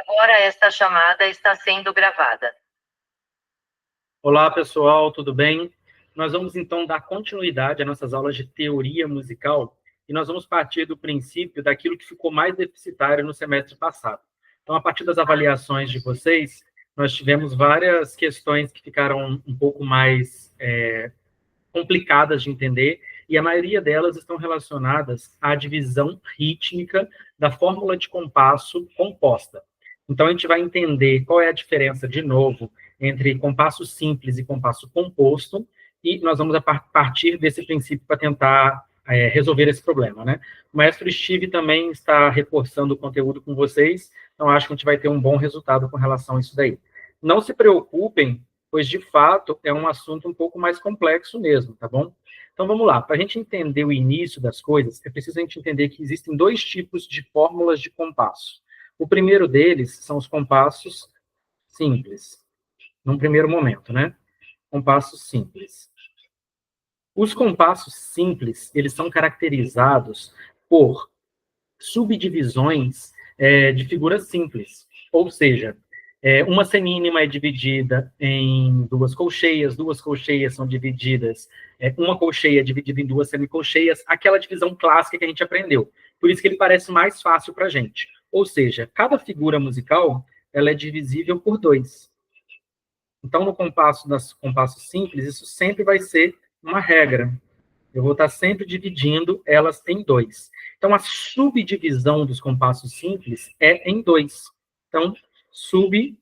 Agora esta chamada está sendo gravada. Olá, pessoal, tudo bem? Nós vamos, então, dar continuidade às nossas aulas de teoria musical e nós vamos partir do princípio daquilo que ficou mais deficitário no semestre passado. Então, a partir das avaliações de vocês, nós tivemos várias questões que ficaram um pouco mais complicadas de entender, e a maioria delas estão relacionadas à divisão rítmica da fórmula de compasso composta. Então, a gente vai entender qual é a diferença, de novo, entre compasso simples e compasso composto, e nós vamos partir desse princípio para tentar resolver esse problema, né? O maestro Steve também está reforçando o conteúdo com vocês, então acho que a gente vai ter um bom resultado com relação a isso daí. Não se preocupem, pois, de fato, é um assunto um pouco mais complexo mesmo, tá bom? Então, vamos lá. Para a gente entender o início das coisas, é preciso a gente entender que existem dois tipos de fórmulas de compasso. O primeiro deles são os compassos simples, num primeiro momento, né? Compassos simples. Os compassos simples, eles são caracterizados por subdivisões de figuras simples, ou seja, uma semínima é dividida em duas colcheias são divididas, uma colcheia é dividida em duas semicolcheias, aquela divisão clássica que a gente aprendeu. Por isso que ele parece mais fácil para a gente. Ou seja, cada figura musical, ela é divisível por dois. Então, no compasso simples, isso sempre vai ser uma regra. Eu vou estar sempre dividindo elas em dois. Então, a subdivisão dos compassos simples é em dois. Então, subdivisão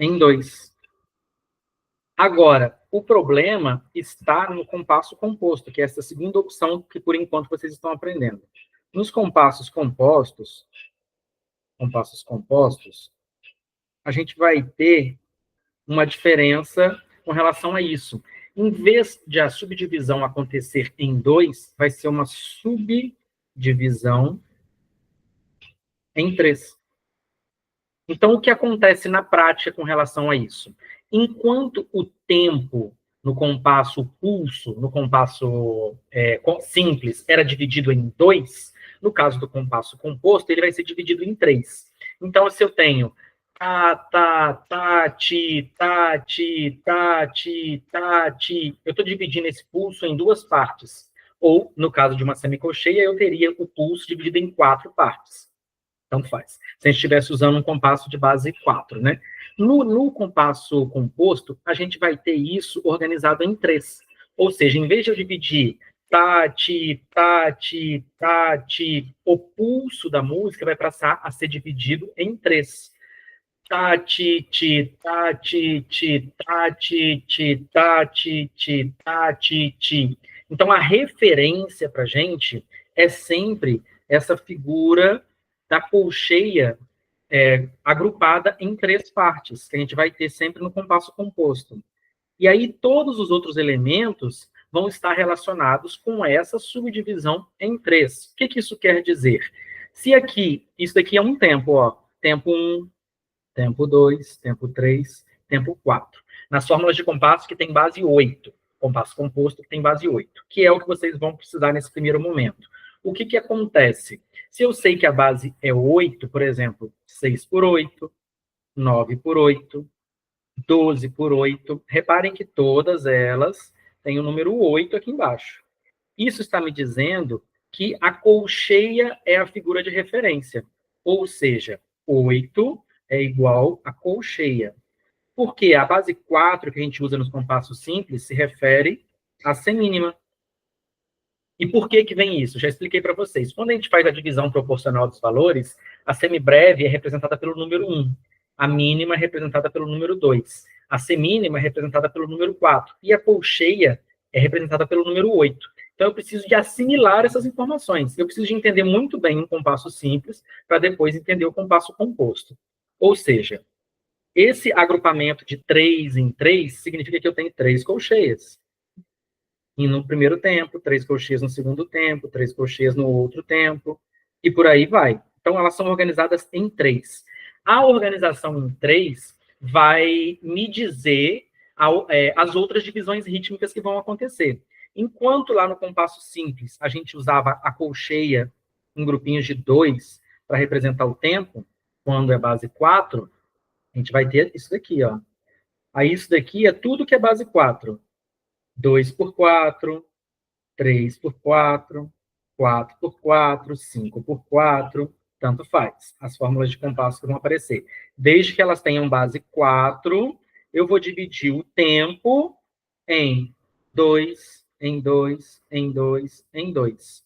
em dois. Agora, o problema está no compasso composto, que é essa segunda opção que, por enquanto, vocês estão aprendendo. Nos compassos compostos, a gente vai ter uma diferença com relação a isso. Em vez de a subdivisão acontecer em dois, vai ser uma subdivisão em três. Então, o que acontece na prática com relação a isso? Enquanto o tempo no compasso pulso, no compasso simples, era dividido em dois, no caso do compasso composto, ele vai ser dividido em três. Então, se eu tenho tá, tá, tá, ti, tá, ti, tá, ti, tá, ti, eu estou dividindo esse pulso em duas partes. Ou, no caso de uma semicolcheia, eu teria o pulso dividido em quatro partes. Tanto faz. Se a gente estivesse usando um compasso de base 4, né? No compasso composto, a gente vai ter isso organizado em três. Ou seja, em vez de eu dividir tati, tati, tati, o pulso da música vai passar a ser dividido em três. Tati, ti, tati, ti, tati, ti, tati, ti, tati, ti. Então, a referência para a gente é sempre essa figura da colcheia agrupada em três partes, que a gente vai ter sempre no compasso composto. E aí, todos os outros elementos vão estar relacionados com essa subdivisão em três. O que isso quer dizer? Se aqui, isso daqui é um tempo, ó, tempo 1, tempo 2, tempo 3, tempo 4. Nas fórmulas de compasso que tem base 8, compasso composto que tem base 8, que é o que vocês vão precisar nesse primeiro momento. O que acontece? Se eu sei que a base é 8, por exemplo, 6 por 8, 9 por 8, 12 por 8, reparem que todas elas têm o número 8 aqui embaixo. Isso está me dizendo que a colcheia é a figura de referência, ou seja, 8 é igual a colcheia. Porque a base 4 que a gente usa nos compassos simples se refere à semínima. E por que vem isso? Já expliquei para vocês. Quando a gente faz a divisão proporcional dos valores, a semibreve é representada pelo número 1, a mínima é representada pelo número 2, a semínima é representada pelo número 4, e a colcheia é representada pelo número 8. Então, eu preciso de assimilar essas informações. Eu preciso de entender muito bem um compasso simples para depois entender o compasso composto. Ou seja, esse agrupamento de 3 em 3 significa que eu tenho 3 colcheias. E no primeiro tempo, 3 colcheias no segundo tempo, 3 colcheias no outro tempo, e por aí vai. Então, elas são organizadas em 3. A organização em 3 vai me dizer as outras divisões rítmicas que vão acontecer. Enquanto lá no compasso simples a gente usava a colcheia em grupinhos de 2, para representar o tempo, quando é base 4, a gente vai ter isso daqui, ó. Aí isso daqui é tudo que é base 4. 2 por 4, 3 por 4, 4 por 4, 5 por 4, tanto faz. As fórmulas de compasso que vão aparecer. Desde que elas tenham base 4, eu vou dividir o tempo em 2, em 2, em 2, em 2.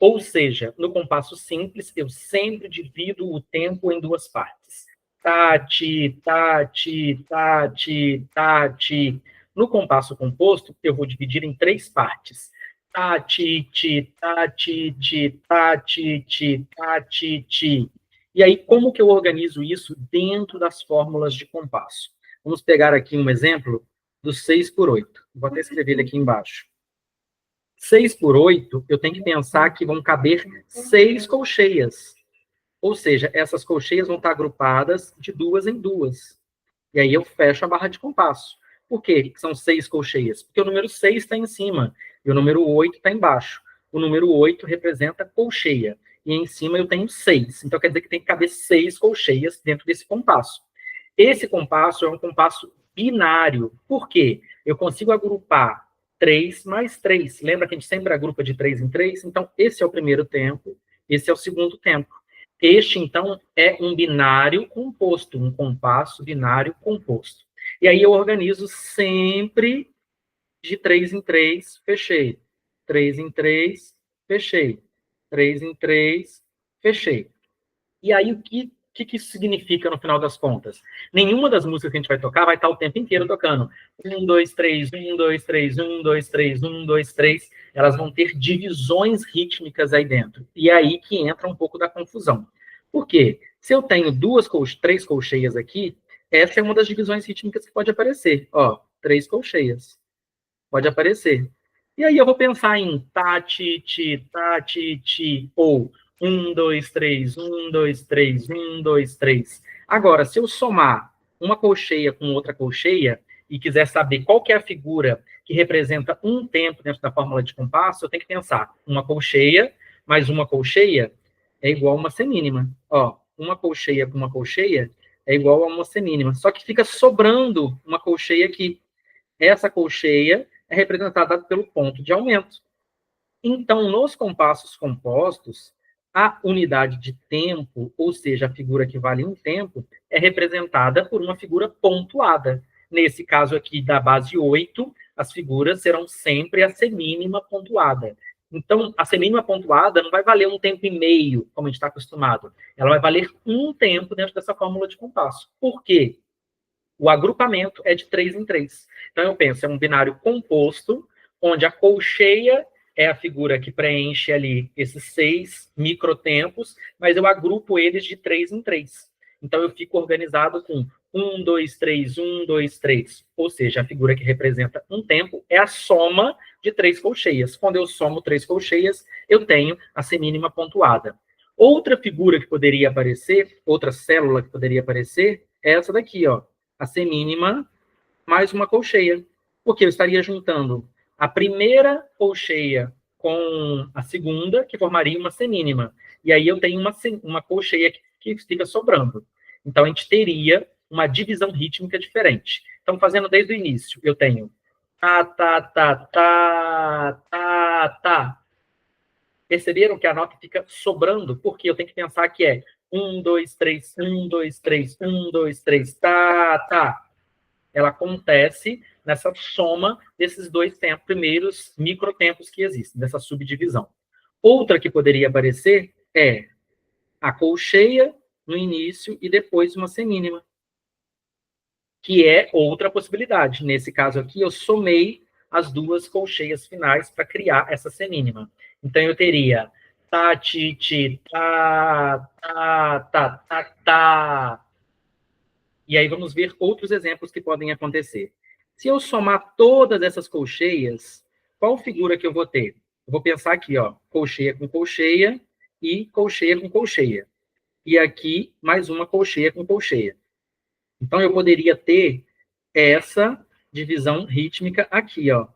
Ou seja, no compasso simples, eu sempre divido o tempo em duas partes. Tati, tati, tati, tati. No compasso composto, eu vou dividir em três partes. Tati, ti, tati, ti, tati, ti, tati, ti. E aí, como que eu organizo isso dentro das fórmulas de compasso? Vamos pegar aqui um exemplo do 6 por 8. Vou até escrever ele aqui embaixo. 6 por 8, eu tenho que pensar que vão caber 6 colcheias. Ou seja, essas colcheias vão estar agrupadas de duas em duas. E aí eu fecho a barra de compasso. Por quê que são 6 colcheias? Porque o número 6 está em cima e o número 8 está embaixo. O número 8 representa colcheia. E em cima eu tenho 6. Então quer dizer que tem que caber 6 colcheias dentro desse compasso. Esse compasso é um compasso binário. Por quê? Eu consigo agrupar 3 mais 3. Lembra que a gente sempre agrupa de 3 em 3? Então, esse é o primeiro tempo, esse é o segundo tempo. Este, então, é um binário composto, um compasso binário composto. E aí eu organizo sempre de 3 em 3, fechei. 3 em 3, fechei. 3 em 3, fechei. E aí, o que isso significa no final das contas? Nenhuma das músicas que a gente vai tocar vai estar o tempo inteiro tocando 1, 2, 3, 1, 2, 3, 1, 2, 3, 1, 2, 3. Elas vão ter divisões rítmicas aí dentro. E é aí que entra um pouco da confusão. Por quê? Se eu tenho três colcheias aqui, essa é uma das divisões rítmicas que pode aparecer. Ó, 3 colcheias. Pode aparecer. E aí eu vou pensar em tá, ti, ti, tá, ti, ti, ou 1, 2, 3, 1, 2, 3, 1, 2, 3. Agora, se eu somar uma colcheia com outra colcheia e quiser saber qual que é a figura que representa um tempo dentro da fórmula de compasso, eu tenho que pensar uma colcheia mais uma colcheia é igual a uma semínima. Ó, uma colcheia com uma colcheia é igual a uma semínima. Só que fica sobrando uma colcheia aqui. Essa colcheia é representada pelo ponto de aumento. Então, nos compassos compostos, a unidade de tempo, ou seja, a figura que vale um tempo, é representada por uma figura pontuada. Nesse caso aqui, da base 8, as figuras serão sempre a semínima pontuada. Então, a semínima pontuada não vai valer um tempo e meio, como a gente está acostumado. Ela vai valer um tempo dentro dessa fórmula de compasso. Por quê? O agrupamento é de 3 em 3. Então, eu penso, é um binário composto, onde a colcheia é a figura que preenche ali esses 6 microtempos, mas eu agrupo eles de 3 em 3. Então, eu fico organizado com 1, 2, 3, 1, 2, 3. Ou seja, a figura que representa um tempo é a soma de 3 colcheias. Quando eu somo 3 colcheias, eu tenho a semínima pontuada. Outra figura que poderia aparecer, outra célula que poderia aparecer, é essa daqui, ó. A semínima mais uma colcheia. Porque eu estaria juntando a primeira colcheia com a segunda, que formaria uma semínima. E aí eu tenho uma colcheia que fica sobrando. Então, a gente teria uma divisão rítmica diferente. Então, fazendo desde o início, eu tenho tá, tá, tá, tá, tá, tá. Perceberam que a nota fica sobrando? Porque eu tenho que pensar que é 1, 2, 3, 1, 2, 3, 1, 2, 3, tá, tá. Ela acontece nessa soma desses dois tempos, primeiros microtempos que existem, dessa subdivisão. Outra que poderia aparecer é a colcheia no início e depois uma semínima, que é outra possibilidade. Nesse caso aqui, eu somei as duas colcheias finais para criar essa semínima. Então, eu teria tá, ti, ti, tá, tá, tá, tá, tá. E aí vamos ver outros exemplos que podem acontecer. Se eu somar todas essas colcheias, qual figura que eu vou ter? Eu vou pensar aqui, ó, colcheia com colcheia e colcheia com colcheia. E aqui, mais uma colcheia com colcheia. Então, eu poderia ter essa divisão rítmica aqui, ó.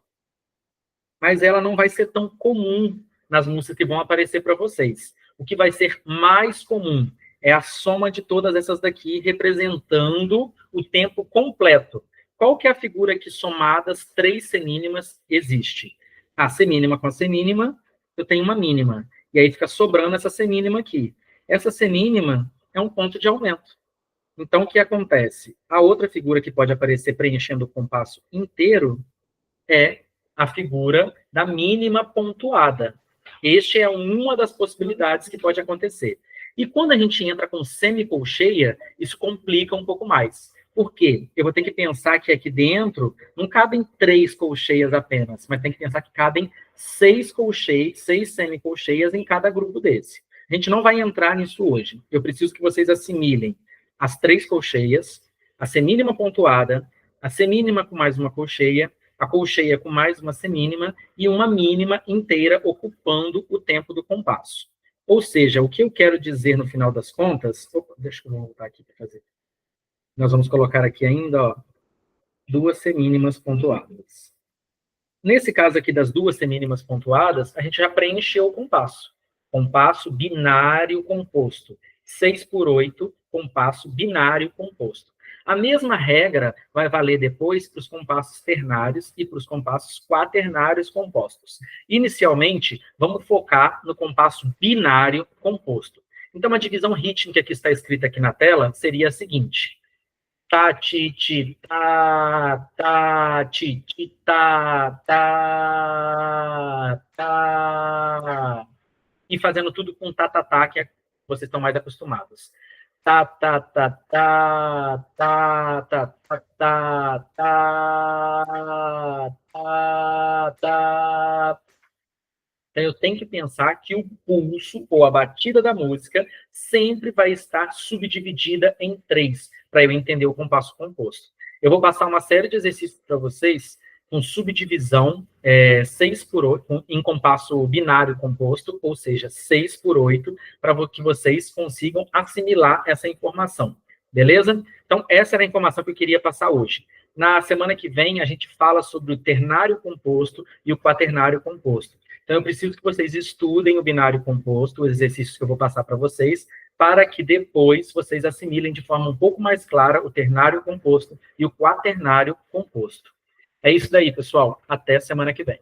Mas ela não vai ser tão comum nas músicas que vão aparecer para vocês. o que vai ser mais comum é a soma de todas essas daqui, representando o tempo completo. Qual que é a figura que, somadas 3 semínimas, existe? A semínima com a semínima, eu tenho uma mínima. E aí fica sobrando essa semínima aqui. Essa semínima é um ponto de aumento. Então, o que acontece? A outra figura que pode aparecer preenchendo o compasso inteiro é a figura da mínima pontuada. Este é uma das possibilidades que pode acontecer. E quando a gente entra com semicolcheia, isso complica um pouco mais. Por quê? Eu vou ter que pensar que aqui dentro não cabem 3 colcheias apenas, mas tem que pensar que cabem 6 colcheias, 6 semicolcheias em cada grupo desse. A gente não vai entrar nisso hoje. Eu preciso que vocês assimilem as 3 colcheias, a semínima pontuada, a semínima com mais uma colcheia, a colcheia com mais uma semínima e uma mínima inteira ocupando o tempo do compasso. Ou seja, o que eu quero dizer no final das contas... Opa, deixa eu voltar aqui para fazer. Nós vamos colocar aqui ainda, ó, 2 semínimas pontuadas. Nesse caso aqui das 2 semínimas pontuadas, a gente já preencheu o compasso. Compasso binário composto. 6/8, compasso binário composto. A mesma regra vai valer depois para os compassos ternários e para os compassos quaternários compostos. Inicialmente, vamos focar no compasso binário composto. Então, a divisão rítmica que está escrita aqui na tela seria a seguinte: tá, ti, ti, tá, tá, ti, ti, tá, tá, tá. E fazendo tudo com tá, tá, tá, que vocês estão mais acostumados. Tá, tá, tá, tá, tá, tá, tá, tá, tá, tá, tá. Então, eu tenho que pensar que o pulso, ou a batida da música, sempre vai estar subdividida em 3, para eu entender o compasso composto. Eu vou passar uma série de exercícios para vocês, com subdivisão 6/8, em compasso binário composto, ou seja, 6/8, para que vocês consigam assimilar essa informação. Beleza? Então, essa era a informação que eu queria passar hoje. Na semana que vem, a gente fala sobre o ternário composto e o quaternário composto. Então, eu preciso que vocês estudem o binário composto, os exercícios que eu vou passar para vocês, para que depois vocês assimilem de forma um pouco mais clara o ternário composto e o quaternário composto. É isso daí, pessoal. Até semana que vem.